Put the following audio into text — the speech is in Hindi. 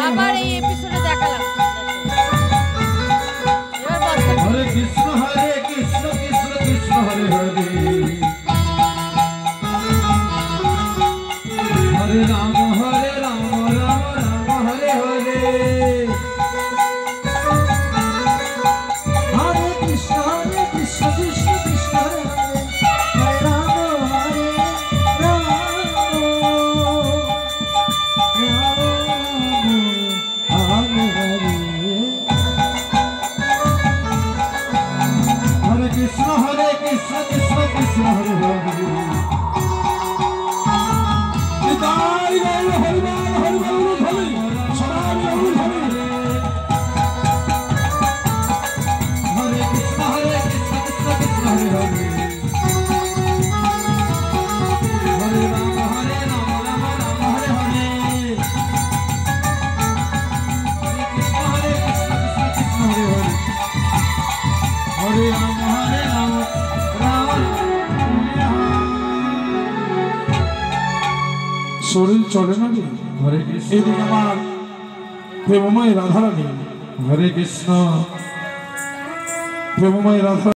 আবার এই এপিসোডে দেখালাম। হরে কৃষ্ণ কৃষ্ণ কৃষ্ণ হরে হরে হরে রাম রাম রাম হরে হরে हरे कृष्ण कृष्ण कृष्ण हरे हरे राम हरे राम हरे हरे हरे कृष्ण कृष्ण कृष्ण हरे हरे निताई गौर हरिनाम हरि बोल हरि सदाम बोल हरि हरे कृष्ण कृष्ण कृष्ण हरे हरे हरे राम राम राम हरे हरे हरे कृष्ण कृष्ण कृष्ण हरे हरे हरे राम राम शरीर चले ना हरे कृष्ण प्रेममय राधा रानी हरे कृष्ण प्रेममय राधा